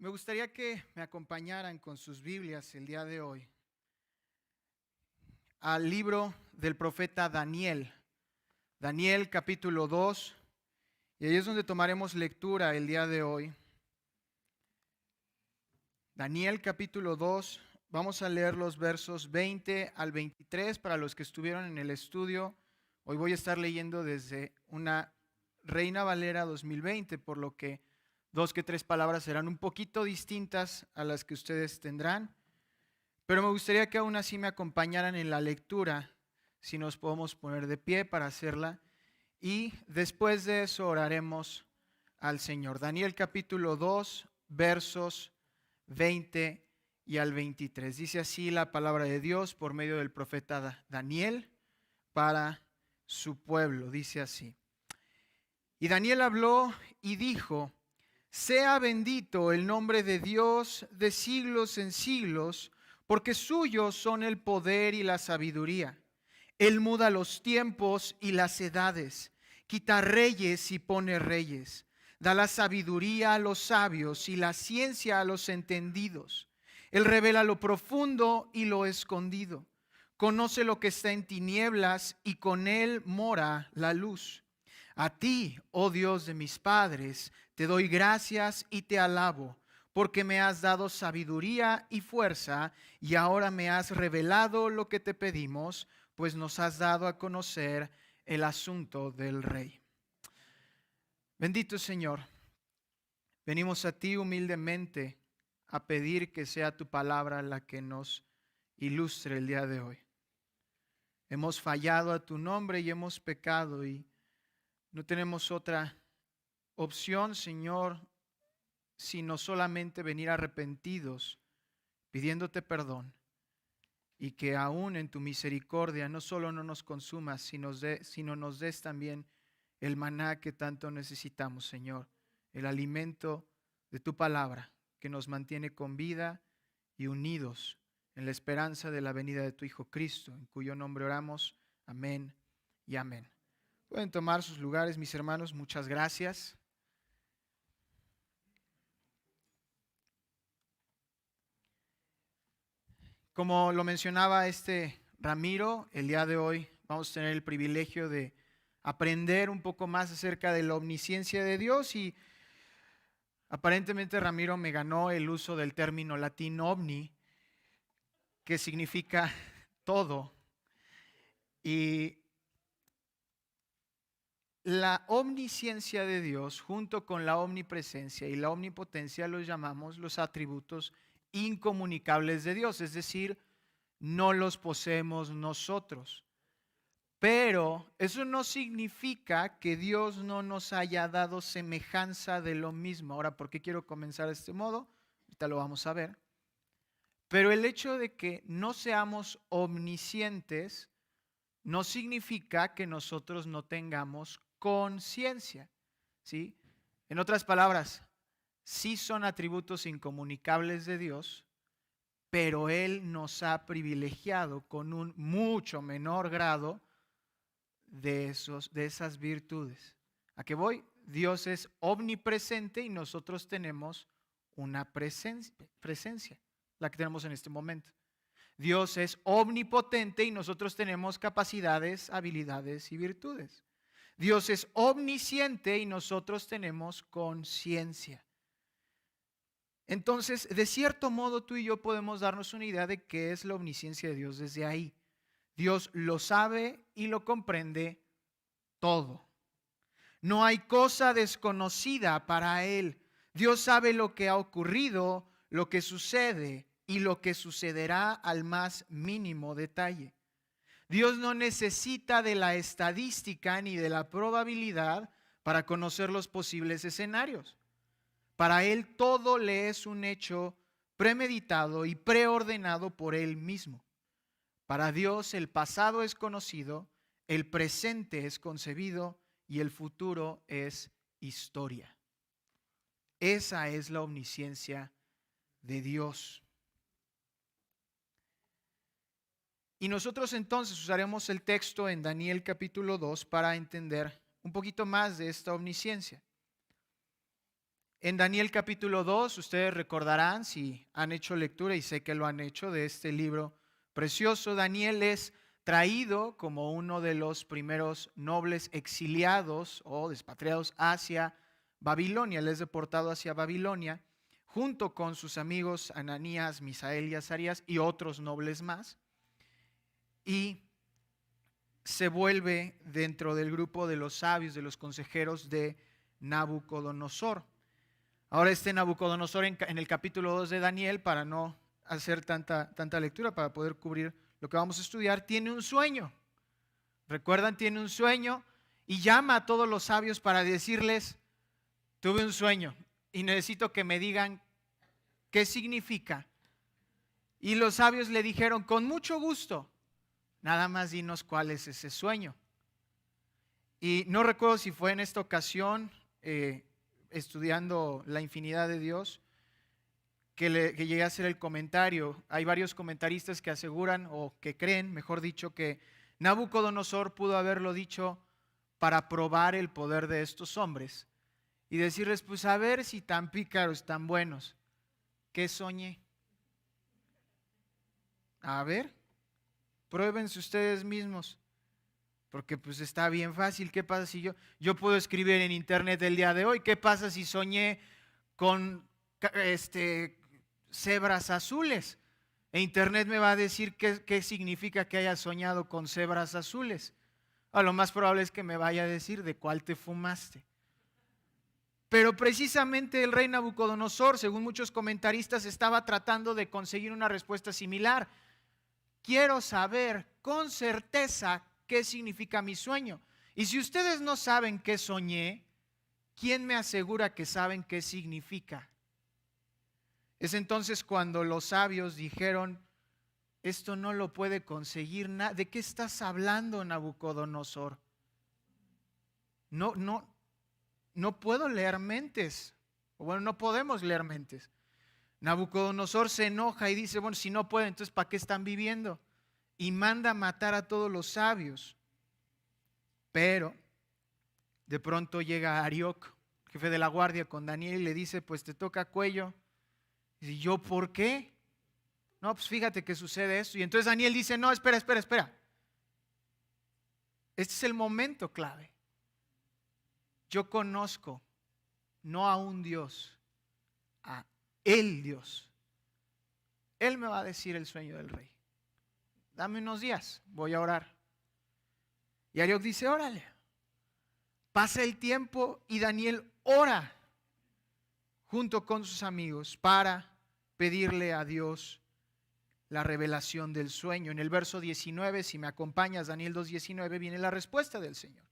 Me gustaría que me acompañaran con sus Biblias el día de hoy al libro del profeta Daniel, Daniel capítulo 2, y ahí es donde tomaremos lectura el día de hoy. Daniel capítulo 2, vamos a leer los versos 20 al 23 para los que estuvieron en el estudio. Hoy voy a estar leyendo desde una Reina Valera 2020, por lo que dos que tres palabras serán un poquito distintas a las que ustedes tendrán. Pero me gustaría que aún así me acompañaran en la lectura, si nos podemos poner de pie para hacerla. Y después de eso oraremos al Señor. Daniel capítulo 2, versos 20 y al 23. Dice así la palabra de Dios por medio del profeta Daniel para su pueblo. Dice así. Y Daniel habló y dijo: sea bendito el nombre de Dios de siglos en siglos, porque suyos son el poder y la sabiduría. Él muda los tiempos y las edades, quita reyes y pone reyes, da la sabiduría a los sabios y la ciencia a los entendidos. Él revela lo profundo y lo escondido, conoce lo que está en tinieblas y con él mora la luz. A ti, oh Dios de mis padres, te doy gracias y te alabo, porque me has dado sabiduría y fuerza, y ahora me has revelado lo que te pedimos, pues nos has dado a conocer el asunto del rey. Bendito Señor, venimos a ti humildemente a pedir que sea tu palabra la que nos ilustre el día de hoy. Hemos fallado a tu nombre y hemos pecado y no tenemos otra opción, Señor, sino solamente venir arrepentidos, pidiéndote perdón, y que aún en tu misericordia no solo no nos consumas, sino nos des también el maná que tanto necesitamos, Señor, el alimento de tu palabra que nos mantiene con vida y unidos en la esperanza de la venida de tu Hijo Cristo, en cuyo nombre oramos. Amén y amén. Pueden tomar sus lugares, mis hermanos, muchas gracias. Como lo mencionaba Ramiro, el día de hoy vamos a tener el privilegio de aprender un poco más acerca de la omnisciencia de Dios y aparentemente Ramiro me ganó el uso del término latín omni, que significa todo. Y la omnisciencia de Dios junto con la omnipresencia y la omnipotencia los llamamos los atributos incomunicables de Dios, es decir, no los poseemos nosotros. Pero eso no significa que Dios no nos haya dado semejanza de lo mismo. Ahora, ¿por qué quiero comenzar de este modo? Ahorita lo vamos a ver. Pero el hecho de que no seamos omniscientes no significa que nosotros no tengamos conciencia, ¿sí? En otras palabras, sí son atributos incomunicables de Dios, pero Él nos ha privilegiado con un mucho menor grado de esas virtudes. ¿A qué voy? Dios es omnipresente y nosotros tenemos una presencia, la que tenemos en este momento. Dios es omnipotente y nosotros tenemos capacidades, habilidades y virtudes. Dios es omnisciente y nosotros tenemos conciencia. Entonces, de cierto modo, tú y yo podemos darnos una idea de qué es la omnisciencia de Dios desde ahí. Dios lo sabe y lo comprende todo. No hay cosa desconocida para Él. Dios sabe lo que ha ocurrido, lo que sucede y lo que sucederá al más mínimo detalle. Dios no necesita de la estadística ni de la probabilidad para conocer los posibles escenarios. Para Él todo le es un hecho premeditado y preordenado por Él mismo. Para Dios el pasado es conocido, el presente es concebido y el futuro es historia. Esa es la omnisciencia de Dios. Y nosotros entonces usaremos el texto en Daniel capítulo 2 para entender un poquito más de esta omnisciencia. En Daniel capítulo 2, ustedes recordarán si han hecho lectura, y sé que lo han hecho, de este libro precioso. Daniel es traído como uno de los primeros nobles exiliados o despatriados hacia Babilonia. Él es deportado hacia Babilonia junto con sus amigos Ananías, Misael y Azarías y otros nobles más. Y se vuelve dentro del grupo de los sabios, de los consejeros de Nabucodonosor. Ahora este Nabucodonosor en el capítulo 2 de Daniel, para no hacer tanta lectura, para poder cubrir lo que vamos a estudiar, tiene un sueño. ¿Recuerdan? Tiene un sueño y llama a todos los sabios para decirles: tuve un sueño y necesito que me digan qué significa. Y los sabios le dijeron: con mucho gusto, nada más dinos cuál es ese sueño. Y no recuerdo si fue en esta ocasión, estudiando la infinidad de Dios, que llegué a hacer el comentario. Hay varios comentaristas que aseguran, o que creen, mejor dicho, que Nabucodonosor pudo haberlo dicho para probar el poder de estos hombres y decirles: pues a ver si tan pícaros, tan buenos. ¿Qué soñé? A ver, pruébense ustedes mismos, porque pues está bien fácil. ¿Qué pasa si yo puedo escribir en internet el día de hoy? ¿Qué pasa si soñé con cebras azules? E internet me va a decir qué significa que haya soñado con cebras azules. A lo más probable es que me vaya a decir de cuál te fumaste. Pero precisamente el rey Nabucodonosor, según muchos comentaristas, estaba tratando de conseguir una respuesta similar. Quiero saber con certeza qué significa mi sueño. Y si ustedes no saben qué soñé, ¿quién me asegura que saben qué significa? Es entonces cuando los sabios dijeron: esto no lo puede conseguir nadie. ¿De qué estás hablando, Nabucodonosor? No puedo leer mentes. O bueno, no podemos leer mentes. Nabucodonosor se enoja y dice: bueno, si no pueden, entonces ¿para qué están viviendo? Y manda matar a todos los sabios. Pero de pronto llega Arioc, jefe de la guardia, con Daniel y le dice: pues te toca cuello. Y dice: ¿yo por qué? No, pues fíjate que sucede esto. Y entonces Daniel dice: no, espera. Este es el momento clave. Yo conozco no a un Dios, a el Dios. Él me va a decir el sueño del rey. Dame unos días, voy a orar. Y Arioc dice: órale. Pasa el tiempo y Daniel ora junto con sus amigos para pedirle a Dios la revelación del sueño. En el verso 19, si me acompañas, Daniel 2:19, viene la respuesta del Señor.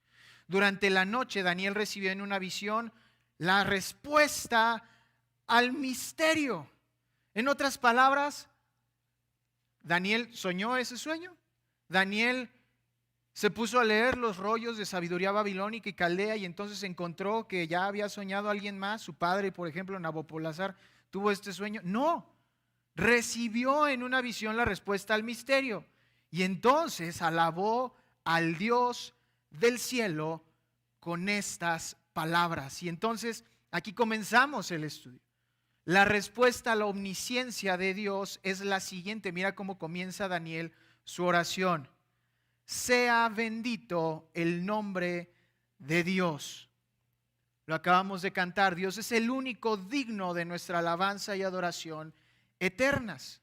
Durante la noche Daniel recibió en una visión la respuesta al misterio. En otras palabras, Daniel soñó ese sueño. Daniel se puso a leer los rollos de sabiduría babilónica y caldea y entonces encontró que ya había soñado alguien más. Su padre, por ejemplo, Nabopolassar, tuvo este sueño. No, recibió en una visión la respuesta al misterio y entonces alabó al Dios del cielo con estas palabras. Y entonces aquí comenzamos el estudio. La respuesta a la omnisciencia de Dios es la siguiente. Mira cómo comienza Daniel su oración: sea bendito el nombre de Dios. Lo acabamos de cantar. Dios es el único digno de nuestra alabanza y adoración eternas.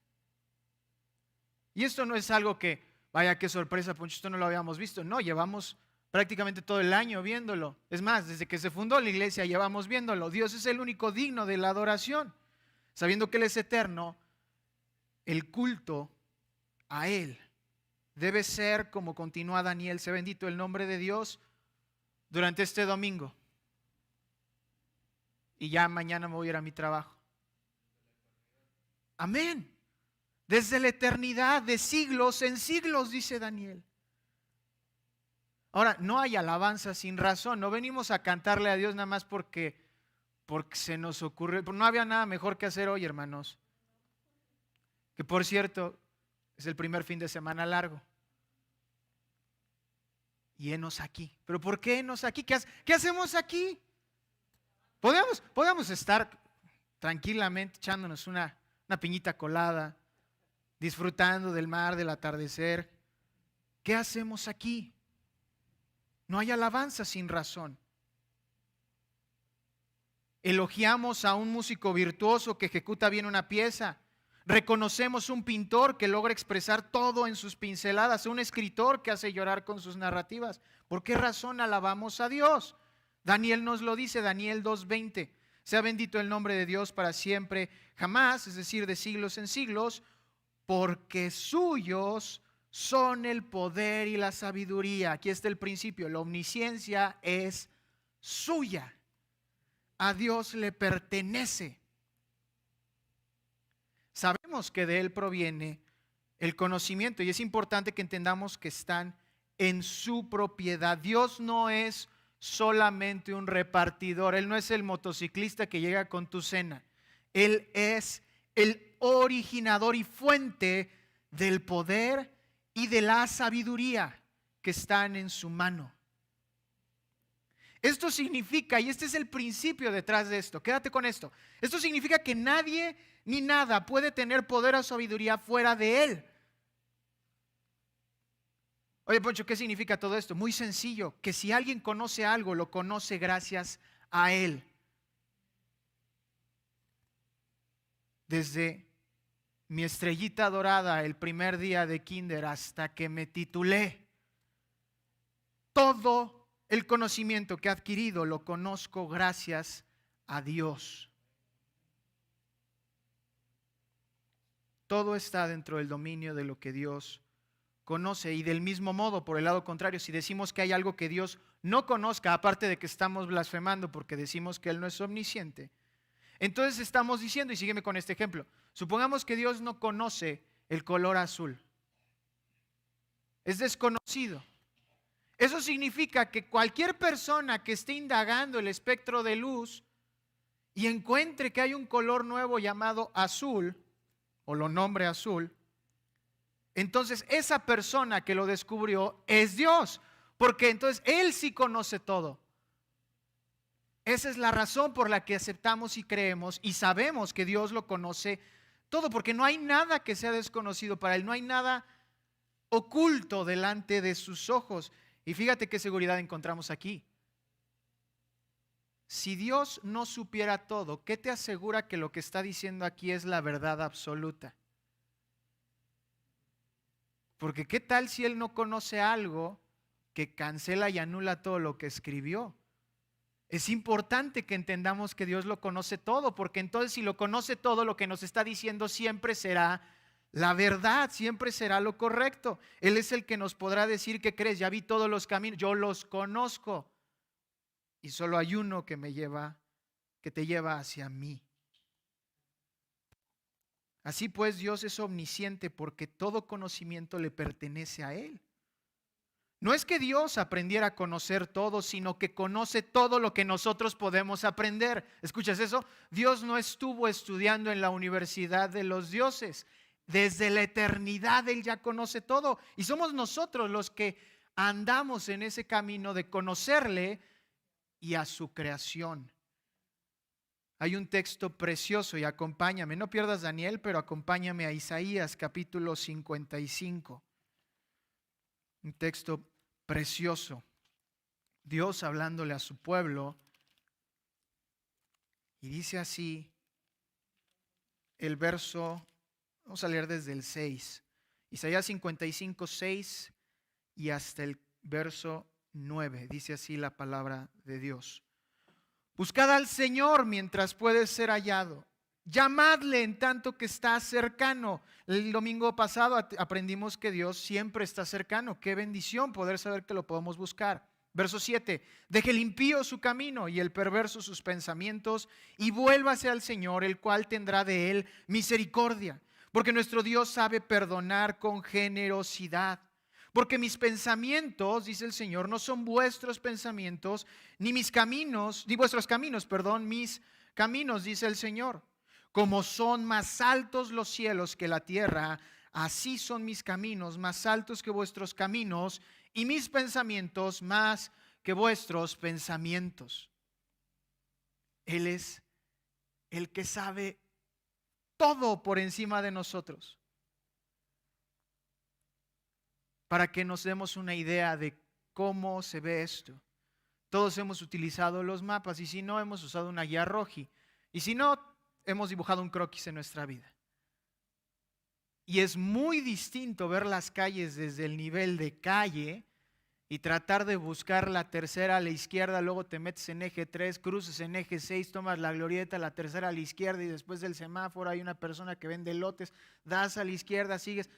Y esto no es algo que, vaya, qué sorpresa, Poncho, esto no lo habíamos visto. No, llevamos prácticamente todo el año viéndolo. Es más, desde que se fundó la iglesia llevamos viéndolo. Dios es el único digno de la adoración. Sabiendo que Él es eterno, el culto a Él debe ser, como continúa Daniel: sea bendito el nombre de Dios durante este domingo. Y ya mañana me voy a ir a mi trabajo. Amén. Desde la eternidad, de siglos en siglos, dice Daniel. Ahora, no hay alabanza sin razón. No venimos a cantarle a Dios nada más porque se nos ocurre. No había nada mejor que hacer hoy, hermanos. Que por cierto, es el primer fin de semana largo. Y henos aquí. ¿Pero por qué henos aquí? ¿Qué hacemos aquí? Podemos estar tranquilamente echándonos una piñita colada, disfrutando del mar, del atardecer. ¿Qué hacemos aquí? No hay alabanza sin razón. Elogiamos a un músico virtuoso que ejecuta bien una pieza. Reconocemos un pintor que logra expresar todo en sus pinceladas, un escritor que hace llorar con sus narrativas. ¿Por qué razón alabamos a Dios? Daniel nos lo dice, Daniel 2:20. Sea bendito el nombre de Dios para siempre, jamás, es decir, de siglos en siglos, porque suyos son el poder y la sabiduría. Aquí está el principio, la omnisciencia es suya. A Dios le pertenece. Sabemos que de Él proviene el conocimiento y es importante que entendamos que están en su propiedad. Dios no es solamente un repartidor, Él no es el motociclista que llega con tu cena. Él es el originador y fuente del poder y de la sabiduría que están en su mano. Esto significa, y este es el principio detrás de esto, quédate con esto. Esto significa que nadie ni nada puede tener poder o sabiduría fuera de Él. Oye, Poncho, ¿qué significa todo esto? Muy sencillo, que si alguien conoce algo, lo conoce gracias a Él. Desde mi estrellita dorada el primer día de kinder hasta que me titulé, todo el conocimiento que he adquirido lo conozco gracias a Dios. Todo está dentro del dominio de lo que Dios conoce. Y del mismo modo, por el lado contrario, si decimos que hay algo que Dios no conozca, aparte de que estamos blasfemando porque decimos que Él no es omnisciente, entonces estamos diciendo, y sígueme con este ejemplo, supongamos que Dios no conoce el color azul. Es desconocido. Eso significa que cualquier persona que esté indagando el espectro de luz y encuentre que hay un color nuevo llamado azul, o lo nombre azul, entonces esa persona que lo descubrió es Dios, porque entonces Él sí conoce todo. Esa es la razón por la que aceptamos y creemos y sabemos que Dios lo conoce todo, porque no hay nada que sea desconocido para Él, no hay nada oculto delante de sus ojos. Y fíjate qué seguridad encontramos aquí. Si Dios no supiera todo, ¿qué te asegura que lo que está diciendo aquí es la verdad absoluta? Porque ¿qué tal si Él no conoce algo que cancela y anula todo lo que escribió? Es importante que entendamos que Dios lo conoce todo, porque entonces si lo conoce todo, lo que nos está diciendo siempre será la verdad, siempre será lo correcto. Él es el que nos podrá decir: ¿qué crees? Ya vi todos los caminos, yo los conozco. Y solo hay uno que te lleva hacia mí. Así pues, Dios es omnisciente porque todo conocimiento le pertenece a Él. No es que Dios aprendiera a conocer todo, sino que conoce todo lo que nosotros podemos aprender. ¿Escuchas eso? Dios no estuvo estudiando en la universidad de los dioses. Desde la eternidad Él ya conoce todo. Y somos nosotros los que andamos en ese camino de conocerle y a su creación. Hay un texto precioso y acompáñame. No pierdas Daniel, pero acompáñame a Isaías capítulo 55. Un texto precioso. Dios hablándole a su pueblo. Y dice así el verso. Vamos a leer desde el 6. Isaías 55, 6 y hasta el verso 9. Dice así la palabra de Dios. Buscad al Señor mientras puede ser hallado. Llamadle en tanto que está cercano. El domingo pasado aprendimos que Dios siempre está cercano. Qué bendición poder saber que lo podemos buscar. Verso 7. Deje el impío su camino y el perverso sus pensamientos y vuélvase al Señor, el cual tendrá de él misericordia. Porque nuestro Dios sabe perdonar con generosidad. Porque mis pensamientos, dice el Señor, no son vuestros pensamientos, ni mis caminos, ni vuestros caminos, perdón, mis caminos, dice el Señor. Como son más altos los cielos que la tierra, así son mis caminos más altos que vuestros caminos, y mis pensamientos más que vuestros pensamientos. Él es el que sabe todo por encima de nosotros. Para que nos demos una idea de cómo se ve esto. Todos hemos utilizado los mapas y si no, hemos usado una guía roji. Y si no, hemos dibujado un croquis en nuestra vida. Y es muy distinto ver las calles desde el nivel de calle y tratar de buscar la tercera a la izquierda, luego te metes en eje 3, cruces en eje 6, tomas la glorieta, la tercera a la izquierda y después del semáforo hay una persona que vende lotes, das a la izquierda, sigues,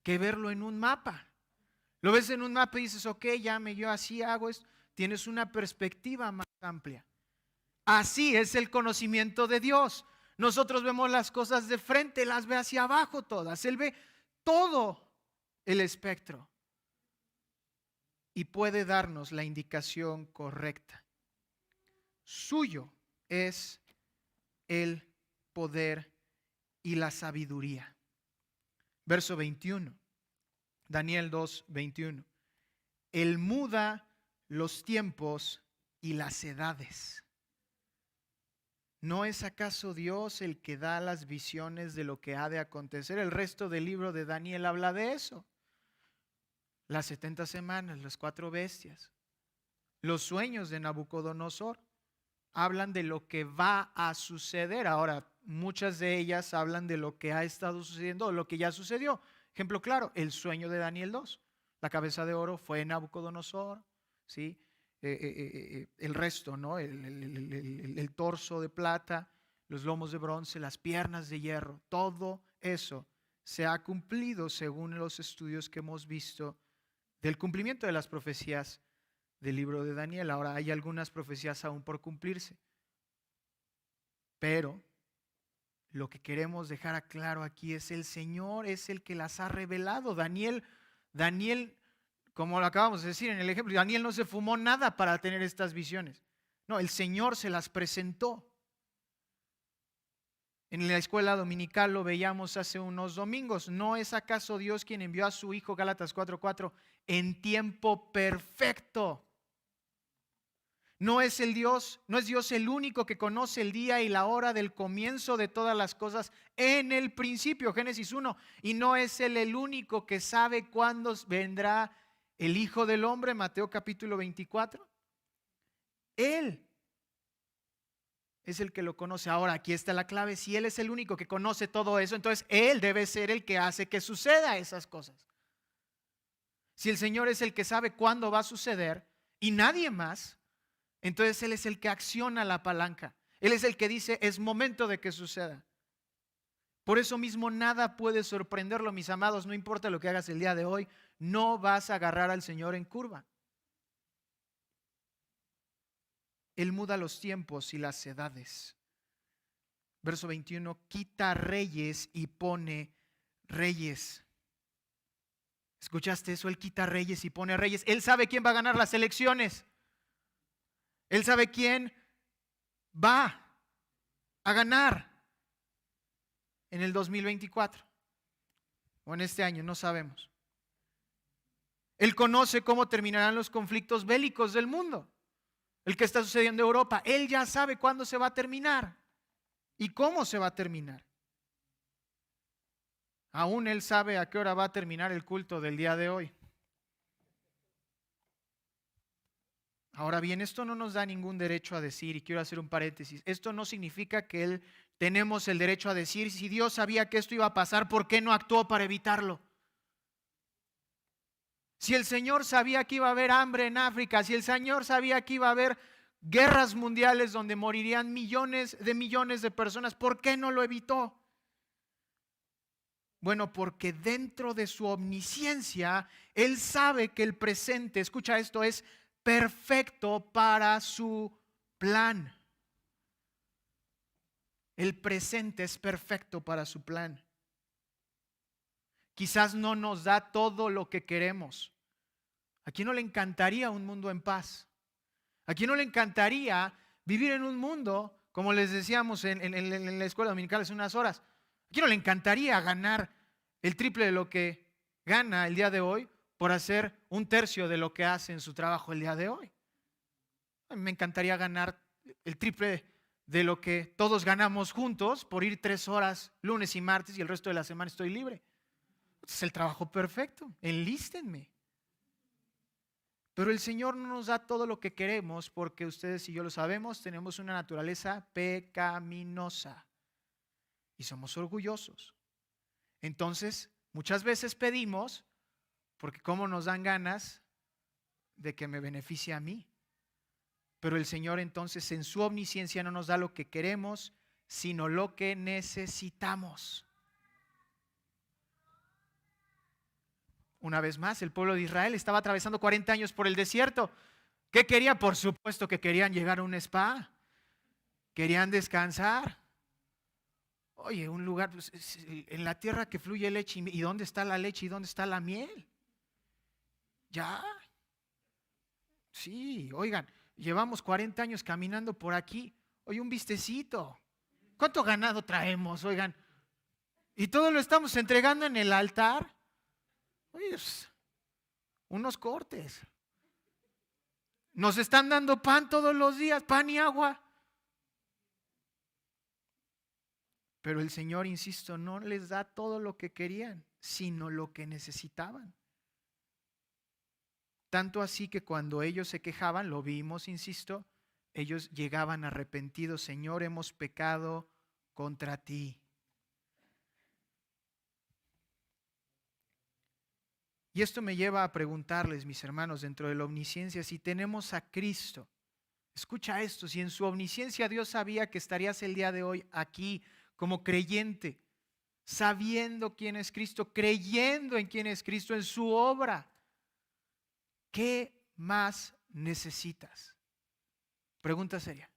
que verlo en un mapa. Lo ves en un mapa y dices, ok, yo así hago esto. Tienes una perspectiva más amplia. Así es el conocimiento de Dios. Nosotros vemos las cosas de frente, las ve hacia abajo todas. Él ve todo el espectro y puede darnos la indicación correcta. Suyo es el poder y la sabiduría. Verso 21, Daniel 2, 21. Él muda los tiempos y las edades. ¿No es acaso Dios el que da las visiones de lo que ha de acontecer? El resto del libro de Daniel habla de eso. Las 70 semanas, las 4 bestias, los sueños de Nabucodonosor hablan de lo que va a suceder. Ahora, muchas de ellas hablan de lo que ha estado sucediendo, o lo que ya sucedió. Ejemplo claro, el sueño de Daniel 2. La cabeza de oro fue Nabucodonosor, ¿sí? El resto, ¿no? El torso de plata, los lomos de bronce, las piernas de hierro, todo eso se ha cumplido según los estudios que hemos visto del cumplimiento de las profecías del libro de Daniel. Ahora hay algunas profecías aún por cumplirse, pero lo que queremos dejar claro aquí es el Señor es el que las ha revelado. Daniel, como lo acabamos de decir en el ejemplo, Daniel no se fumó nada para tener estas visiones. No, el Señor se las presentó. En la escuela dominical lo veíamos hace unos domingos. ¿No es acaso Dios quien envió a su Hijo, Gálatas 4:4, en tiempo perfecto? No es Dios el único que conoce el día y la hora del comienzo de todas las cosas en el principio, Génesis 1. Y no es Él el único que sabe cuándo vendrá el Hijo del Hombre, Mateo capítulo 24. Él es el que lo conoce. Ahora, aquí está la clave. Si Él es el único que conoce todo eso, entonces Él debe ser el que hace que suceda esas cosas. Si el Señor es el que sabe cuándo va a suceder y nadie más, entonces Él es el que acciona la palanca. Él es el que dice, es momento de que suceda. Por eso mismo nada puede sorprenderlo, mis amados. No importa lo que hagas el día de hoy, no vas a agarrar al Señor en curva. Él muda los tiempos y las edades. Verso 21, quita reyes y pone reyes. ¿Escuchaste eso? Él quita reyes y pone reyes. Él sabe quién va a ganar las elecciones. Él sabe quién va a ganar en el 2024 o en este año, no sabemos. Él conoce cómo terminarán los conflictos bélicos del mundo, el que está sucediendo en Europa. Él ya sabe cuándo se va a terminar y cómo se va a terminar. Aún Él sabe a qué hora va a terminar el culto del día de hoy. Ahora bien, esto no nos da ningún derecho a decir, y quiero hacer un paréntesis, esto no significa que tenemos el derecho a decir, si Dios sabía que esto iba a pasar, ¿por qué no actuó para evitarlo? Si el Señor sabía que iba a haber hambre en África, si el Señor sabía que iba a haber guerras mundiales donde morirían millones de personas, ¿por qué no lo evitó? Bueno, porque dentro de su omnisciencia, Él sabe que el presente, escucha esto, es perfecto para su plan. El presente es perfecto para su plan. Quizás no nos da todo lo que queremos. ¿A quién no le encantaría un mundo en paz? ¿A quién no le encantaría vivir en un mundo, como les decíamos en la escuela dominical hace unas horas? ¿A quién no le encantaría ganar el triple de lo que gana el día de hoy por hacer un tercio de lo que hace en su trabajo el día de hoy? A mí me encantaría ganar el triple de lo que todos ganamos juntos por ir 3 horas lunes y martes y el resto de la semana estoy libre. Es el trabajo perfecto, enlístenme. Pero el Señor no nos da todo lo que queremos porque ustedes y yo lo sabemos, tenemos una naturaleza pecaminosa y somos orgullosos. Entonces, muchas veces pedimos porque cómo nos dan ganas de que me beneficie a mí. Pero el Señor entonces en su omnisciencia no nos da lo que queremos, sino lo que necesitamos. Una vez más, el pueblo de Israel estaba atravesando 40 años por el desierto. ¿Qué querían? Por supuesto que querían llegar a un spa. Querían descansar. Oye, un lugar pues, en la tierra que fluye leche. ¿Y dónde está la leche y dónde está la miel? Ya. Sí, oigan, llevamos 40 años caminando por aquí. Oye, un vistecito. ¿Cuánto ganado traemos? Oigan. Y todo lo estamos entregando en el altar. Oye, pues, unos cortes. Nos están dando pan todos los días, pan y agua. Pero el Señor, insisto, no les da todo lo que querían, sino lo que necesitaban. Tanto así que cuando ellos se quejaban, lo vimos, insisto, ellos llegaban arrepentidos. Señor, hemos pecado contra ti. Y esto me lleva a preguntarles, mis hermanos, dentro de la omnisciencia, si tenemos a Cristo. Escucha esto, si en su omnisciencia Dios sabía que estarías el día de hoy aquí como creyente, sabiendo quién es Cristo, creyendo en quién es Cristo, en su obra, ¿qué más necesitas? Pregunta seria.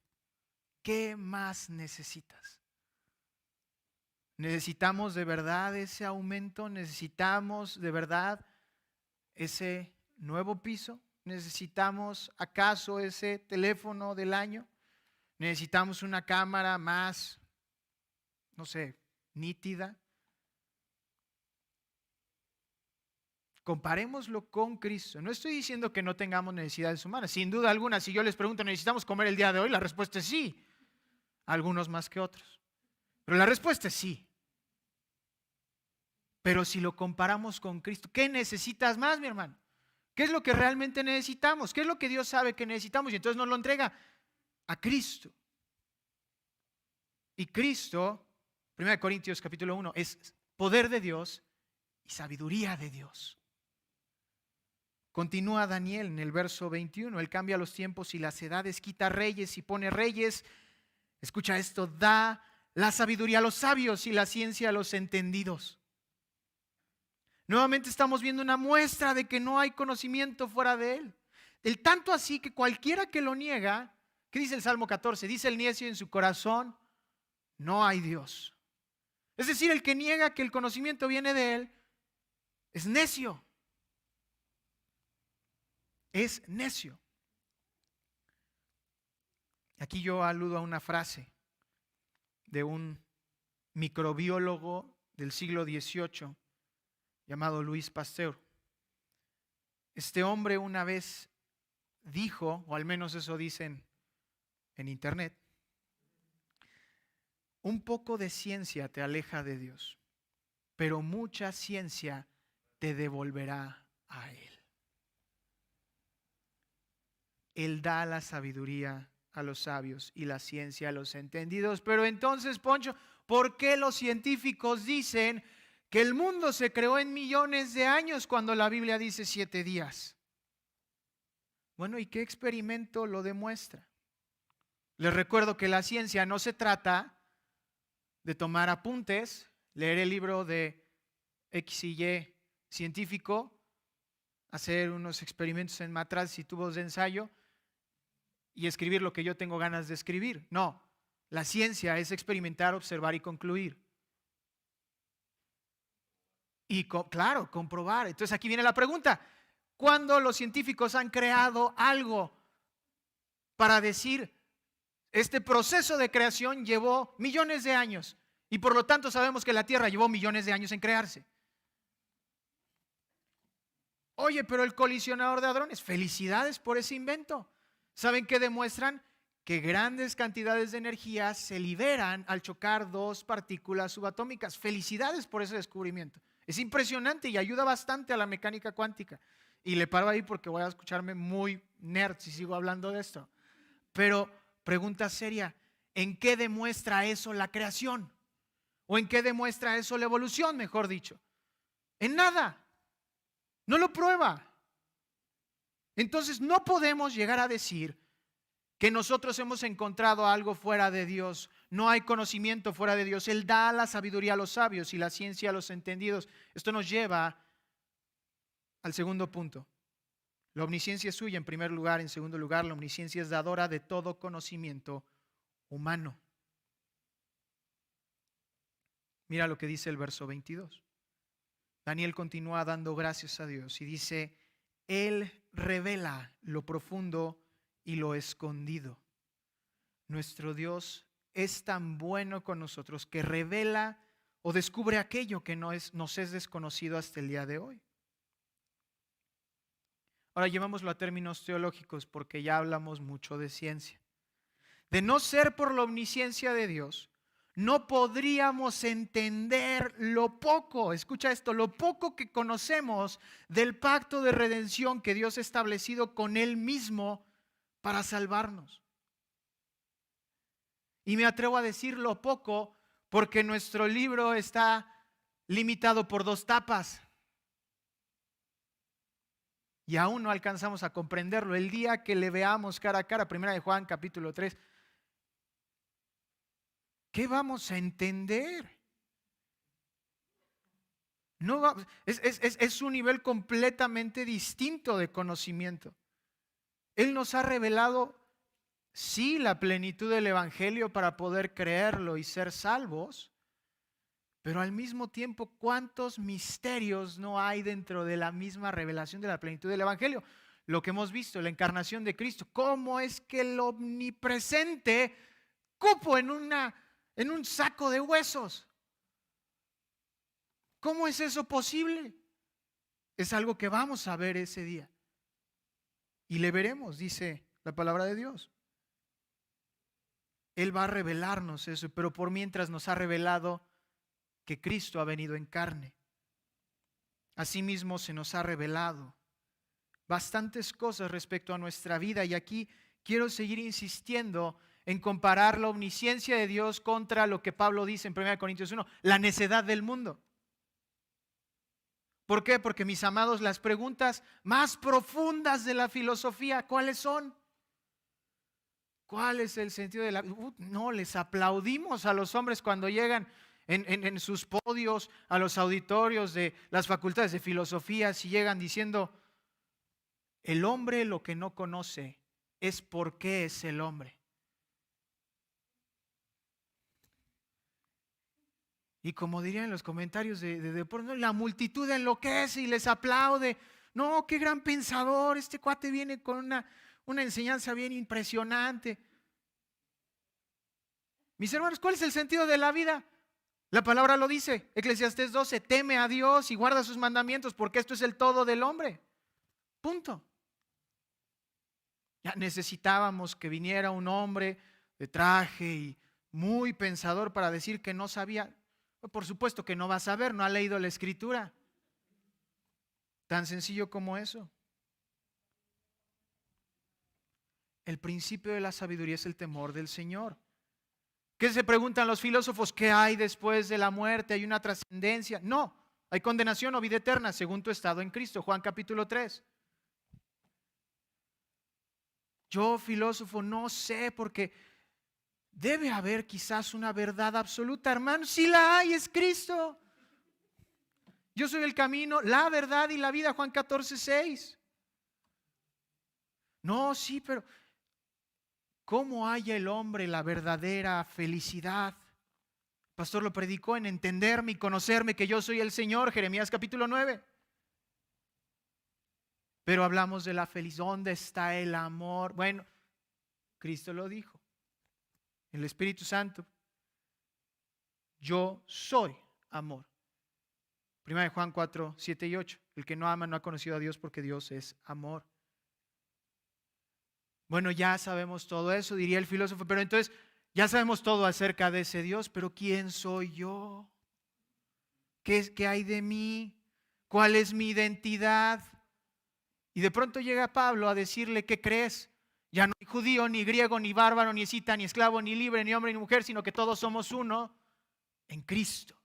¿Qué más necesitas? ¿Necesitamos de verdad ese aumento? ¿Necesitamos de verdad ese nuevo piso? ¿Necesitamos acaso ese teléfono del año? ¿Necesitamos una cámara más, no sé, nítida? Comparémoslo con Cristo. No estoy diciendo que no tengamos necesidades humanas. Sin duda alguna, si yo les pregunto, ¿necesitamos comer el día de hoy? La respuesta es sí. Algunos más que otros. Pero la respuesta es sí. Pero si lo comparamos con Cristo, ¿qué necesitas más, mi hermano? ¿Qué es lo que realmente necesitamos? ¿Qué es lo que Dios sabe que necesitamos? Y entonces nos lo entrega a Cristo. Y Cristo, 1 Corintios capítulo 1, es poder de Dios y sabiduría de Dios. Continúa Daniel en el verso 21. Él cambia los tiempos y las edades, quita reyes y pone reyes. Escucha esto, da la sabiduría a los sabios y la ciencia a los entendidos. Nuevamente estamos viendo una muestra de que no hay conocimiento fuera de Él. El tanto así que cualquiera que lo niega, ¿qué dice el Salmo 14? Dice el necio en su corazón, no hay Dios. Es decir, el que niega que el conocimiento viene de Él, es necio. Es necio. Aquí yo aludo a una frase de un microbiólogo del siglo XVIII llamado Louis Pasteur. Este hombre una vez dijo, o al menos eso dicen en internet, un poco de ciencia te aleja de Dios, pero mucha ciencia te devolverá a Él. Él da la sabiduría a los sabios y la ciencia a los entendidos. Pero entonces, Poncho, ¿por qué los científicos dicen que el mundo se creó en millones de años cuando la Biblia dice 7 días? Bueno, ¿y qué experimento lo demuestra? Les recuerdo que la ciencia no se trata de tomar apuntes, leer el libro de X y Y científico, hacer unos experimentos en matrazas y tubos de ensayo y escribir lo que yo tengo ganas de escribir. No, la ciencia es experimentar, observar y concluir. Y claro, comprobar. Entonces aquí viene la pregunta. ¿Cuándo los científicos han creado algo para decir, este proceso de creación llevó millones de años y por lo tanto sabemos que la Tierra llevó millones de años en crearse? Oye, pero el colisionador de hadrones, felicidades por ese invento. ¿Saben qué demuestran? que grandes cantidades de energía se liberan al chocar dos partículas subatómicas. Felicidades por ese descubrimiento. Es impresionante y ayuda bastante a la mecánica cuántica. Y le paro ahí porque voy a escucharme muy nerd si sigo hablando de esto. Pero pregunta seria, ¿en qué demuestra eso la creación? ¿O en qué demuestra eso la evolución, mejor dicho? En nada. No lo prueba. Entonces no podemos llegar a decir que nosotros hemos encontrado algo fuera de Dios. No hay conocimiento fuera de Dios. Él da la sabiduría a los sabios y la ciencia a los entendidos. Esto nos lleva al segundo punto. La omnisciencia es suya en primer lugar. En segundo lugar, la omnisciencia es dadora de todo conocimiento humano. Mira lo que dice el verso 22. Daniel continúa dando gracias a Dios y dice, Él revela lo profundo y lo escondido. Nuestro Dios es tan bueno con nosotros que revela o descubre aquello que nos es desconocido hasta el día de hoy. Ahora llevámoslo a términos teológicos porque ya hablamos mucho de ciencia. De no ser por la omnisciencia de Dios, no podríamos entender lo poco, escucha esto, lo poco que conocemos del pacto de redención que Dios ha establecido con Él mismo para salvarnos. Y me atrevo a decir lo poco porque nuestro libro está limitado por 2 tapas. Y aún no alcanzamos a comprenderlo. El día que le veamos cara a cara, 1 Juan capítulo 3, ¿qué vamos a entender? No, es un nivel completamente distinto de conocimiento. Él nos ha revelado, sí, la plenitud del Evangelio para poder creerlo y ser salvos, pero al mismo tiempo, ¿cuántos misterios no hay dentro de la misma revelación de la plenitud del Evangelio? Lo que hemos visto, la encarnación de Cristo. ¿Cómo es que el omnipresente cupo en un saco de huesos? ¿Cómo es eso posible? Es algo que vamos a ver ese día. Y le veremos, dice la palabra de Dios. Él va a revelarnos eso, pero por mientras nos ha revelado que Cristo ha venido en carne. Asimismo se nos ha revelado bastantes cosas respecto a nuestra vida y aquí quiero seguir insistiendo en comparar la omnisciencia de Dios contra lo que Pablo dice en 1 Corintios 1, la necedad del mundo. ¿Por qué? Porque, mis amados, las preguntas más profundas de la filosofía, ¿cuáles son? ¿Cuál es el sentido de la vida? No, les aplaudimos a los hombres cuando llegan en sus podios a los auditorios de las facultades de filosofía, si llegan diciendo, el hombre lo que no conoce es por qué es el hombre. Y como dirían en los comentarios de deporte, la multitud enloquece y les aplaude. No, qué gran pensador, este cuate viene con una enseñanza bien impresionante. Mis hermanos, ¿cuál es el sentido de la vida? La palabra lo dice, Eclesiastés 12, teme a Dios y guarda sus mandamientos porque esto es el todo del hombre. Punto. Ya necesitábamos que viniera un hombre de traje y muy pensador para decir que no sabía. Por supuesto que no va a saber, no ha leído la Escritura. Tan sencillo como eso. El principio de la sabiduría es el temor del Señor. ¿Qué se preguntan los filósofos? ¿Qué hay después de la muerte? ¿Hay una trascendencia? No, hay condenación o vida eterna según tu estado en Cristo. Juan capítulo 3. Yo, filósofo, no sé, porque debe haber quizás una verdad absoluta, hermano. Si la hay, es Cristo. Yo soy el camino, la verdad y la vida, Juan 14:6. No, sí, pero ¿cómo halla el hombre la verdadera felicidad? El pastor lo predicó en entenderme y conocerme que yo soy el Señor, Jeremías capítulo 9. Pero hablamos de la felicidad. ¿Dónde está el amor? Bueno, Cristo lo dijo. El Espíritu Santo. Yo soy amor. 1 Juan 4, 7 y 8. El que no ama no ha conocido a Dios porque Dios es amor. Bueno, ya sabemos todo eso, diría el filósofo, pero entonces ya sabemos todo acerca de ese Dios, pero ¿quién soy yo? ¿Qué hay de mí? ¿Cuál es mi identidad? Y de pronto llega Pablo a decirle, ¿qué crees? Ya no hay judío, ni griego, ni bárbaro, ni escita, ni esclavo, ni libre, ni hombre, ni mujer, sino que todos somos uno en Cristo.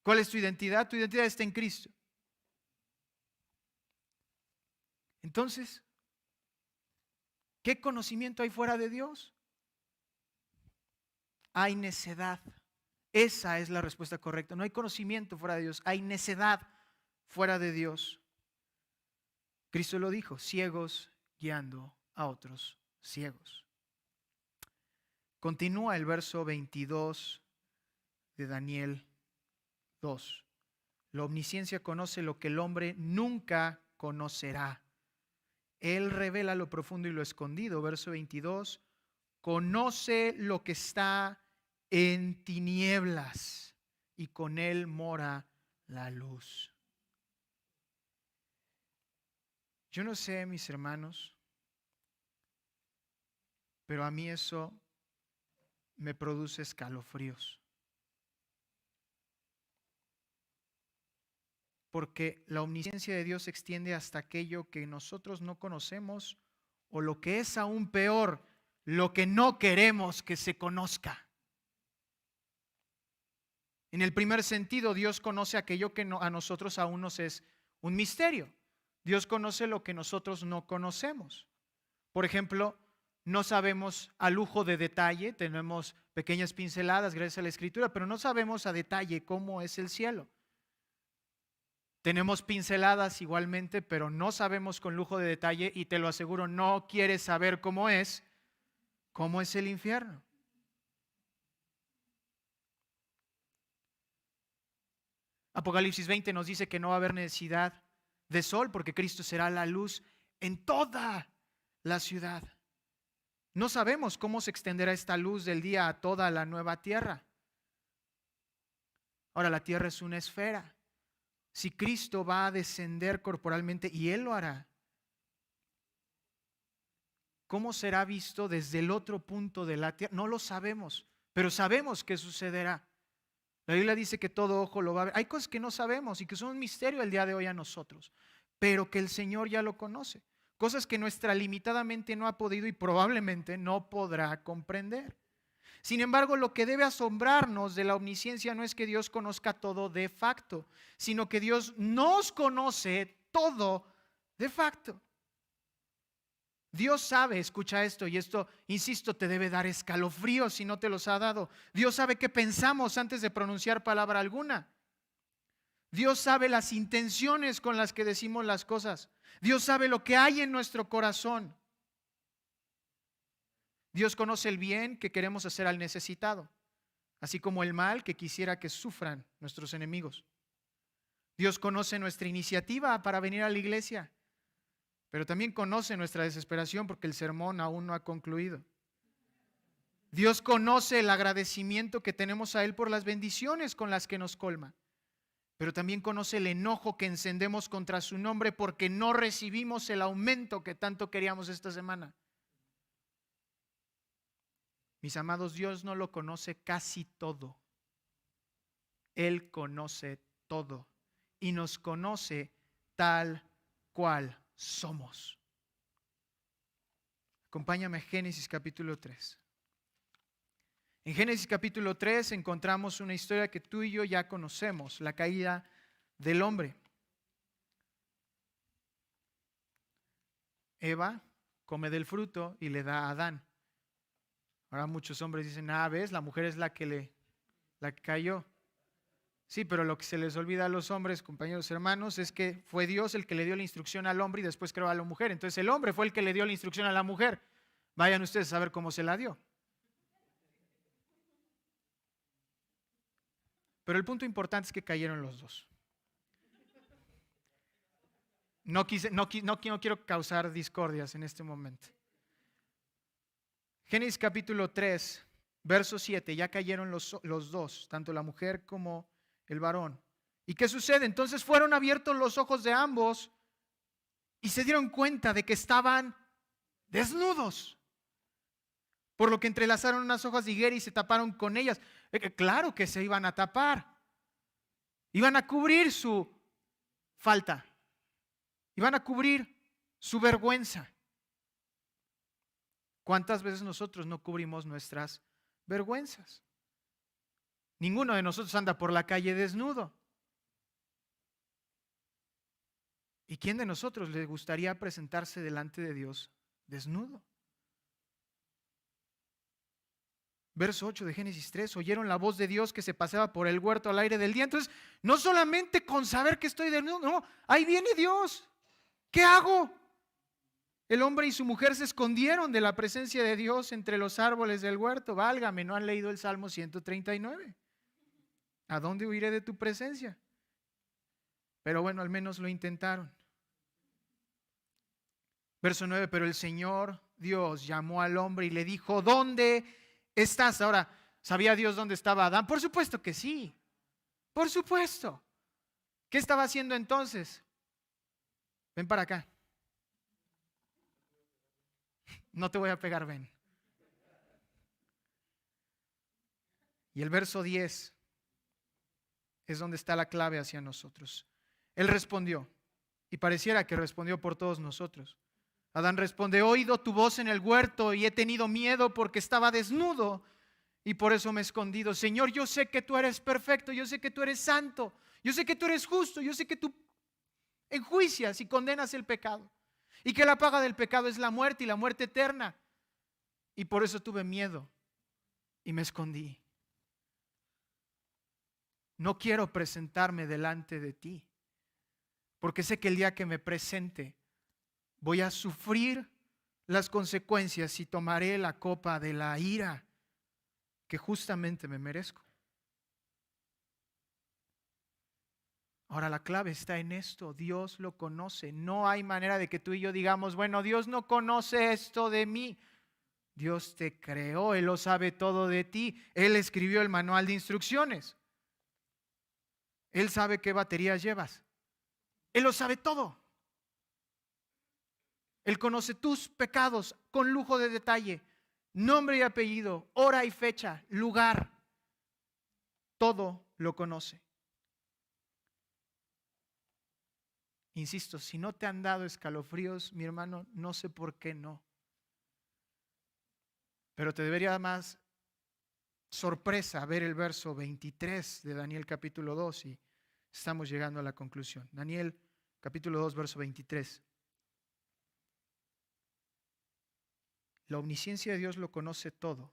¿Cuál es tu identidad? Tu identidad está en Cristo. Entonces, ¿qué conocimiento hay fuera de Dios? Hay necedad. Esa es la respuesta correcta. No hay conocimiento fuera de Dios, hay necedad fuera de Dios. Cristo lo dijo, ciegos guiando a otros ciegos. Continúa el verso 22 de Daniel 2. La omnisciencia conoce lo que el hombre nunca conocerá. Él revela lo profundo y lo escondido. Verso 22. Conoce lo que está en tinieblas y con él mora la luz. Yo no sé, mis hermanos, pero a mí eso me produce escalofríos. Porque la omnisciencia de Dios se extiende hasta aquello que nosotros no conocemos o lo que es aún peor, lo que no queremos que se conozca. En el primer sentido, Dios conoce aquello que a nosotros aún nos es un misterio. Dios conoce lo que nosotros no conocemos. Por ejemplo, no sabemos a lujo de detalle, tenemos pequeñas pinceladas gracias a la Escritura, pero no sabemos a detalle cómo es el cielo. Tenemos pinceladas igualmente, pero no sabemos con lujo de detalle y te lo aseguro, no quieres saber cómo es el infierno. Apocalipsis 20 nos dice que no va a haber necesidad de sol porque Cristo será la luz en toda la ciudad. No sabemos cómo se extenderá esta luz del día a toda la nueva tierra. Ahora, la tierra es una esfera. Si Cristo va a descender corporalmente, y Él lo hará, ¿cómo será visto desde el otro punto de la tierra? No lo sabemos, pero sabemos que sucederá. La Biblia dice que todo ojo lo va a ver. Hay cosas que no sabemos y que son un misterio el día de hoy a nosotros, pero que el Señor ya lo conoce. Cosas que nuestra limitada mente no ha podido y probablemente no podrá comprender. Sin embargo, lo que debe asombrarnos de la omnisciencia no es que Dios conozca todo de facto, sino que Dios nos conoce todo de facto. Dios sabe, escucha esto, y esto, insisto, te debe dar escalofríos si no te los ha dado. Dios sabe qué pensamos antes de pronunciar palabra alguna. Dios sabe las intenciones con las que decimos las cosas. Dios sabe lo que hay en nuestro corazón. Dios conoce el bien que queremos hacer al necesitado, así como el mal que quisiera que sufran nuestros enemigos. Dios conoce nuestra iniciativa para venir a la iglesia, pero también conoce nuestra desesperación porque el sermón aún no ha concluido. Dios conoce el agradecimiento que tenemos a Él por las bendiciones con las que nos colma, pero también conoce el enojo que encendemos contra su nombre porque no recibimos el aumento que tanto queríamos esta semana. Mis amados, Dios no lo conoce casi todo. Él conoce todo y nos conoce tal cual somos. Acompáñame a Génesis capítulo 3. En Génesis capítulo 3 encontramos una historia que tú y yo ya conocemos, la caída del hombre. Eva come del fruto y le da a Adán. Ahora muchos hombres dicen, ves, la mujer es la que cayó. Sí, pero lo que se les olvida a los hombres, compañeros hermanos, es que fue Dios el que le dio la instrucción al hombre y después creó a la mujer. Entonces el hombre fue el que le dio la instrucción a la mujer. Vayan ustedes a saber cómo se la dio. Pero el punto importante es que cayeron los dos. No quiero causar discordias en este momento. Génesis capítulo 3, verso 7, ya cayeron los dos, tanto la mujer como el varón. ¿Y qué sucede? Entonces fueron abiertos los ojos de ambos y se dieron cuenta de que estaban desnudos. Por lo que entrelazaron unas hojas de higuera y se taparon con ellas. Claro que se iban a tapar. Iban a cubrir su falta. Iban a cubrir su vergüenza. ¿Cuántas veces nosotros no cubrimos nuestras vergüenzas? Ninguno de nosotros anda por la calle desnudo. ¿Y quién de nosotros le gustaría presentarse delante de Dios desnudo? Verso 8 de Génesis 3, oyeron la voz de Dios que se paseaba por el huerto al aire del día. Entonces, no solamente con saber que estoy desnudo, no, ahí viene Dios. ¿Qué hago? El hombre y su mujer se escondieron de la presencia de Dios entre los árboles del huerto. Válgame, ¿no han leído el Salmo 139? ¿A dónde huiré de tu presencia? Pero bueno, al menos lo intentaron. Verso 9, pero el Señor Dios llamó al hombre y le dijo, ¿dónde estás? Ahora, ¿sabía Dios dónde estaba Adán? Por supuesto que sí, por supuesto. ¿Qué estaba haciendo entonces? Ven para acá. No te voy a pegar, ven. Y el verso 10 es donde está la clave hacia nosotros. Él respondió, y pareciera que respondió por todos nosotros. Adán responde, he oído tu voz en el huerto y he tenido miedo porque estaba desnudo y por eso me he escondido. Señor, yo sé que tú eres perfecto, yo sé que tú eres santo, yo sé que tú eres justo, yo sé que tú enjuicias y condenas el pecado y que la paga del pecado es la muerte y la muerte eterna. Y por eso tuve miedo y me escondí. No quiero presentarme delante de ti, porque sé que el día que me presente voy a sufrir las consecuencias y tomaré la copa de la ira que justamente me merezco. Ahora la clave está en esto, Dios lo conoce. No hay manera de que tú y yo digamos, bueno, Dios no conoce esto de mí. Dios te creó, Él lo sabe todo de ti. Él escribió el manual de instrucciones. Él sabe qué baterías llevas. Él lo sabe todo. Él conoce tus pecados con lujo de detalle, nombre y apellido, hora y fecha, lugar. Todo lo conoce. Insisto, si no te han dado escalofríos, mi hermano, no sé por qué no. Pero te debería dar más sorpresa ver el verso 23 de Daniel capítulo 2 y estamos llegando a la conclusión. Daniel capítulo 2, verso 23. La omnisciencia de Dios lo conoce todo.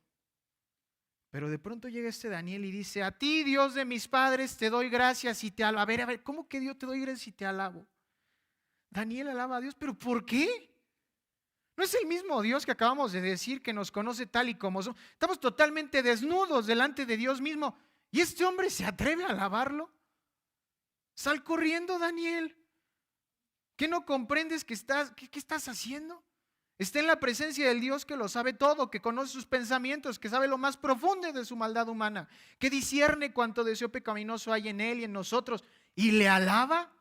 Pero de pronto llega este Daniel y dice, a ti, Dios de mis padres, te doy gracias y te alabo. A ver, ¿cómo que Dios te doy gracias y te alabo? Daniel alaba a Dios, ¿pero por qué? ¿No es el mismo Dios que acabamos de decir que nos conoce tal y como somos? Estamos totalmente desnudos delante de Dios mismo. ¿Y este hombre se atreve a alabarlo? Sal corriendo, Daniel. ¿Qué no comprendes que qué estás haciendo? Está en la presencia del Dios que lo sabe todo, que conoce sus pensamientos, que sabe lo más profundo de su maldad humana, que discierne cuánto deseo pecaminoso hay en él y en nosotros, y le alaba.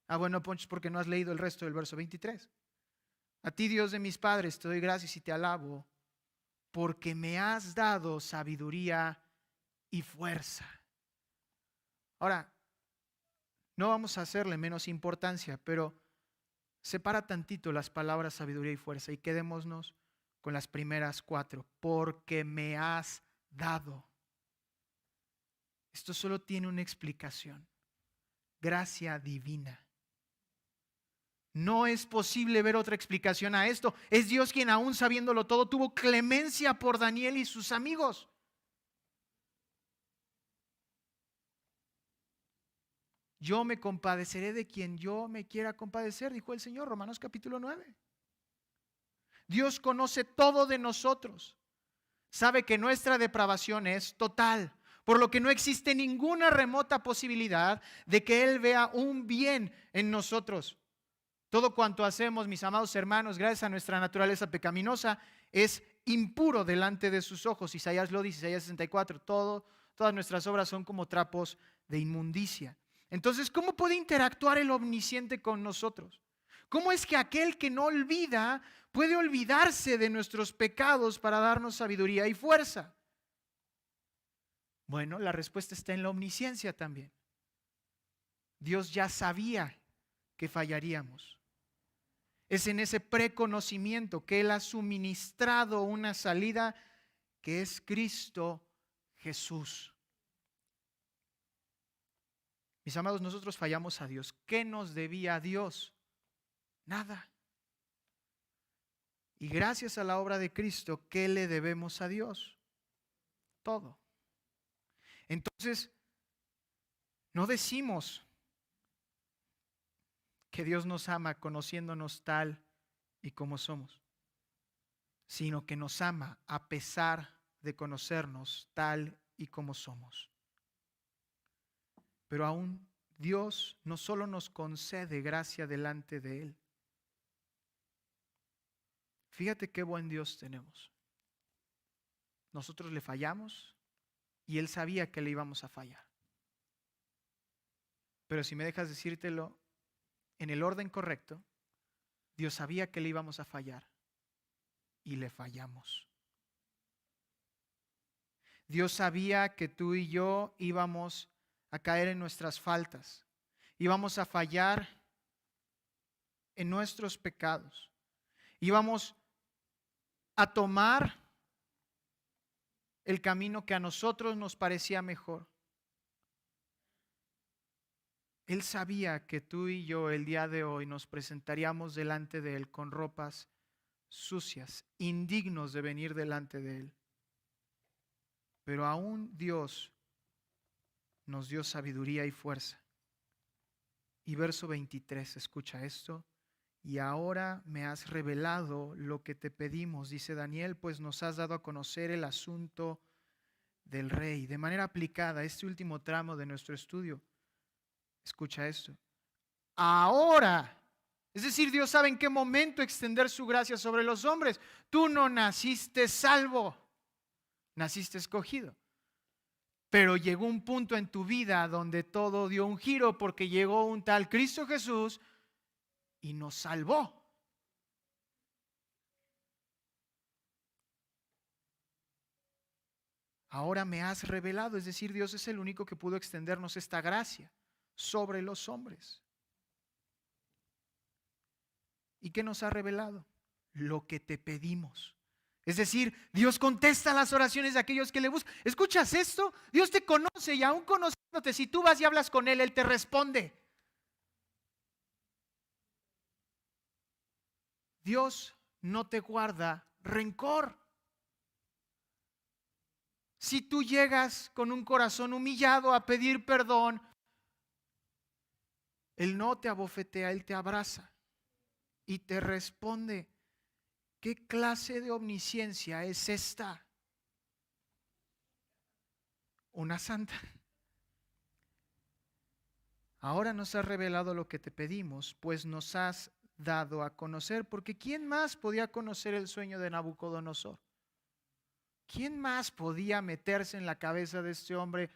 Ah, bueno, Poncho, porque no has leído el resto del verso 23. A ti, Dios de mis padres, te doy gracias y te alabo, porque me has dado sabiduría y fuerza. Ahora, no vamos a hacerle menos importancia, pero separa tantito las palabras sabiduría y fuerza y quedémonos con las primeras 4. Porque me has dado. Esto solo tiene una explicación. Gracia divina. No es posible ver otra explicación a esto. Es Dios quien, aún sabiéndolo todo, tuvo clemencia por Daniel y sus amigos. Yo me compadeceré de quien yo me quiera compadecer, dijo el Señor, Romanos capítulo 9. Dios conoce todo de nosotros. Sabe que nuestra depravación es total, por lo que no existe ninguna remota posibilidad de que Él vea un bien en nosotros. Todo cuanto hacemos, mis amados hermanos, gracias a nuestra naturaleza pecaminosa, es impuro delante de sus ojos. Isaías lo dice, Isaías 64, todas nuestras obras son como trapos de inmundicia. Entonces, ¿cómo puede interactuar el omnisciente con nosotros? ¿Cómo es que aquel que no olvida puede olvidarse de nuestros pecados para darnos sabiduría y fuerza? Bueno, la respuesta está en la omnisciencia también. Dios ya sabía que fallaríamos. Es en ese preconocimiento que Él ha suministrado una salida que es Cristo Jesús. Mis amados, nosotros fallamos a Dios. ¿Qué nos debía a Dios? Nada. Y gracias a la obra de Cristo, ¿qué le debemos a Dios? Todo. Entonces, no decimos que Dios nos ama conociéndonos tal y como somos, sino que nos ama a pesar de conocernos tal y como somos. Pero aún Dios no solo nos concede gracia delante de Él. Fíjate qué buen Dios tenemos. Nosotros le fallamos y Él sabía que le íbamos a fallar. Pero si me dejas decírtelo en el orden correcto, Dios sabía que le íbamos a fallar y le fallamos. Dios sabía que tú y yo íbamos a caer en nuestras faltas, íbamos a fallar en nuestros pecados, íbamos a tomar el camino que a nosotros nos parecía mejor. Él sabía que tú y yo el día de hoy nos presentaríamos delante de Él con ropas sucias, indignos de venir delante de Él. Pero aún Dios nos dio sabiduría y fuerza. Y verso 23, escucha esto. Y ahora me has revelado lo que te pedimos, dice Daniel, pues nos has dado a conocer el asunto del rey. De manera aplicada, este último tramo de nuestro estudio, escucha esto. Ahora, es decir, Dios sabe en qué momento extender su gracia sobre los hombres. Tú no naciste salvo, naciste escogido. Pero llegó un punto en tu vida donde todo dio un giro porque llegó un tal Cristo Jesús y nos salvó. Ahora me has revelado, es decir, Dios es el único que pudo extendernos esta gracia sobre los hombres. ¿Y qué nos ha revelado? Lo que te pedimos. Es decir, Dios contesta las oraciones de aquellos que le buscan. ¿Escuchas esto? Dios te conoce y aún conociéndote, si tú vas y hablas con Él, Él te responde. Dios no te guarda rencor. Si tú llegas con un corazón humillado a pedir perdón, Él no te abofetea, Él te abraza y te responde. ¿Qué clase de omnisciencia es esta? Una santa. Ahora nos has revelado lo que te pedimos, pues nos has dado a conocer, porque ¿quién más podía conocer el sueño de Nabucodonosor? ¿Quién más podía meterse en la cabeza de este hombre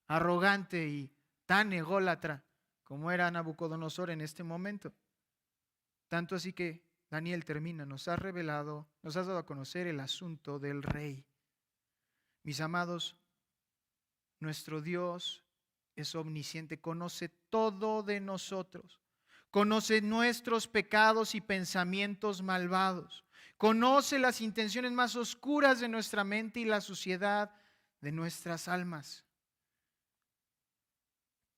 arrogante y tan ególatra como era Nabucodonosor en este momento? Tanto así que Daniel termina, nos has revelado, nos has dado a conocer el asunto del rey. Mis amados, nuestro Dios es omnisciente, conoce todo de nosotros, conoce nuestros pecados y pensamientos malvados, conoce las intenciones más oscuras de nuestra mente y la suciedad de nuestras almas.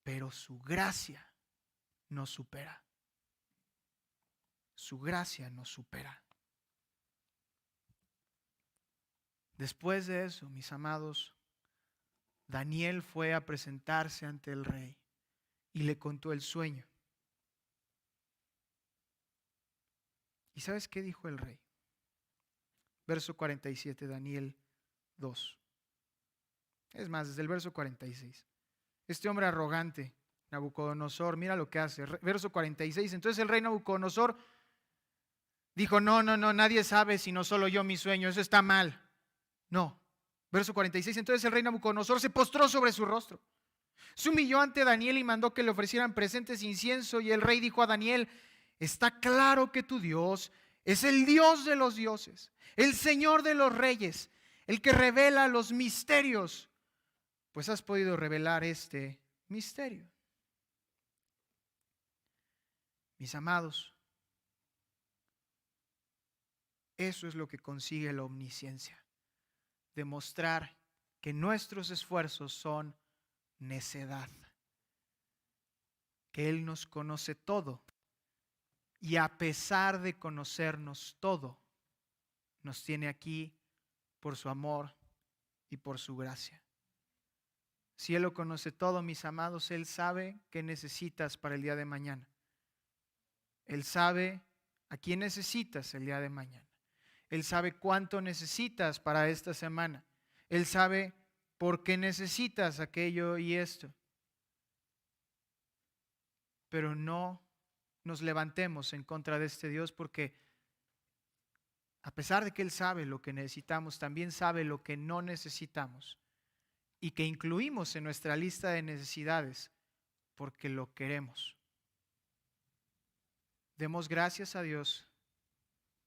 Pero su gracia nos supera. Su gracia nos supera. Después de eso, mis amados, Daniel fue a presentarse ante el rey y le contó el sueño. ¿Y sabes qué dijo el rey? Verso 47, Daniel 2. Es más, desde el verso 46. Este hombre arrogante, Nabucodonosor, mira lo que hace. Verso 46, entonces el rey Nabucodonosor dijo, no, nadie sabe sino solo yo mi sueño, eso está mal. No. Verso 46, entonces el rey Nabucodonosor se postró sobre su rostro. Se humilló ante Daniel y mandó que le ofrecieran presentes de incienso y el rey dijo a Daniel, Está claro que tu Dios es el Dios de los dioses, el Señor de los reyes, el que revela los misterios, pues has podido revelar este misterio. Mis amados, eso es lo que consigue la omnisciencia, demostrar que nuestros esfuerzos son necedad, que Él nos conoce todo y a pesar de conocernos todo, nos tiene aquí por su amor y por su gracia. Si Él lo conoce todo, mis amados, Él sabe qué necesitas para el día de mañana. Él sabe a quién necesitas el día de mañana. Él sabe cuánto necesitas para esta semana. Él sabe por qué necesitas aquello y esto. Pero no nos levantemos en contra de este Dios, porque a pesar de que Él sabe lo que necesitamos, también sabe lo que no necesitamos y que incluimos en nuestra lista de necesidades porque lo queremos. Demos gracias a Dios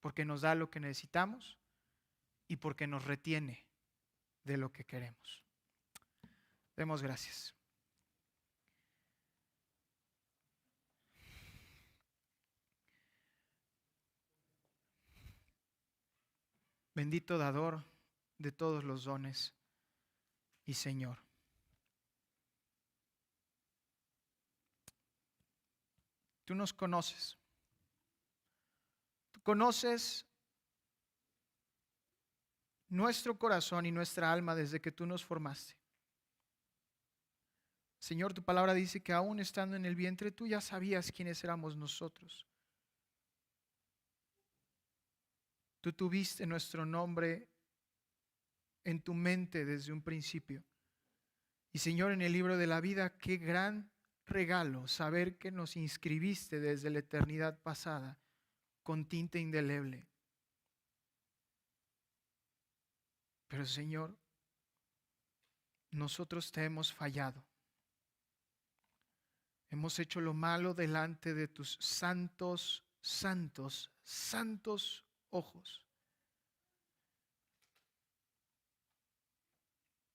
porque nos da lo que necesitamos y porque nos retiene de lo que queremos. Demos gracias. Bendito dador de todos los dones y Señor. Tú nos conoces. Tú conoces nuestro corazón y nuestra alma desde que tú nos formaste. Señor, tu palabra dice que aún estando en el vientre tú ya sabías quiénes éramos nosotros. Tú tuviste nuestro nombre en tu mente desde un principio. Y Señor, en el libro de la vida, qué gran regalo saber que nos inscribiste desde la eternidad pasada con tinta indeleble. Pero Señor, nosotros te hemos fallado. Hemos hecho lo malo delante de tus santos, santos, santos ojos.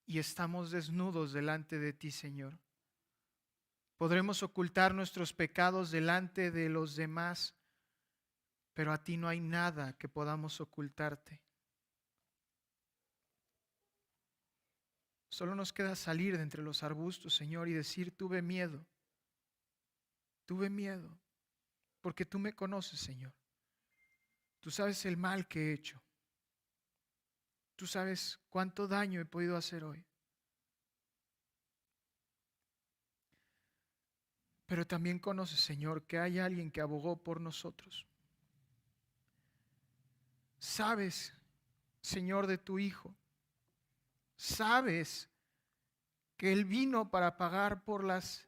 Y estamos desnudos delante de ti, Señor. Podremos ocultar nuestros pecados delante de los demás, pero a ti no hay nada que podamos ocultarte. Solo nos queda salir de entre los arbustos, Señor, y decir, tuve miedo, porque tú me conoces, Señor. Tú sabes el mal que he hecho. Tú sabes cuánto daño he podido hacer hoy. Pero también conoces, Señor, que hay alguien que abogó por nosotros. Sabes, Señor, de tu Hijo. Sabes que Él vino para pagar por las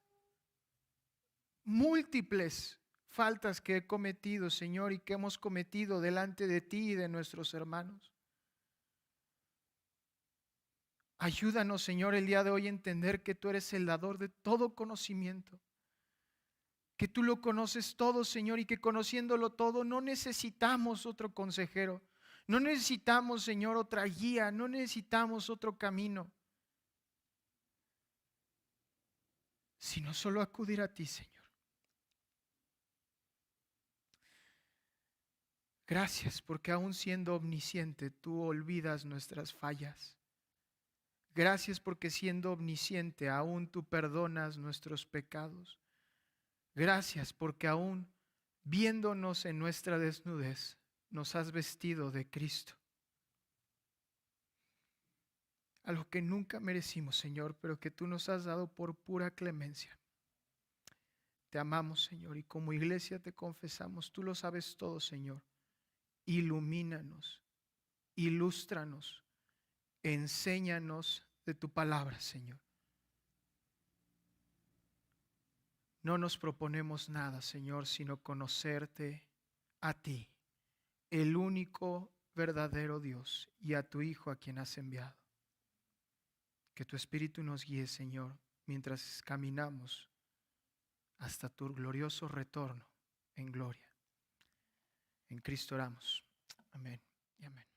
múltiples faltas que he cometido, Señor, y que hemos cometido delante de ti y de nuestros hermanos. Ayúdanos, Señor, el día de hoy a entender que tú eres el dador de todo conocimiento, que tú lo conoces todo, Señor, y que conociéndolo todo no necesitamos otro consejero, no necesitamos, Señor, otra guía, no necesitamos otro camino, sino solo acudir a ti, Señor. Gracias porque aún siendo omnisciente, tú olvidas nuestras fallas. Gracias porque siendo omnisciente, aún tú perdonas nuestros pecados. Gracias porque aún viéndonos en nuestra desnudez, nos has vestido de Cristo. Algo que nunca merecimos, Señor, pero que tú nos has dado por pura clemencia. Te amamos, Señor, y como iglesia te confesamos, tú lo sabes todo, Señor. Ilumínanos, ilústranos, enséñanos de tu palabra, Señor. No nos proponemos nada, Señor, sino conocerte a ti, el único verdadero Dios, y a tu Hijo a quien has enviado. Que tu Espíritu nos guíe, Señor, mientras caminamos hasta tu glorioso retorno en gloria. En Cristo oramos. Amén y amén.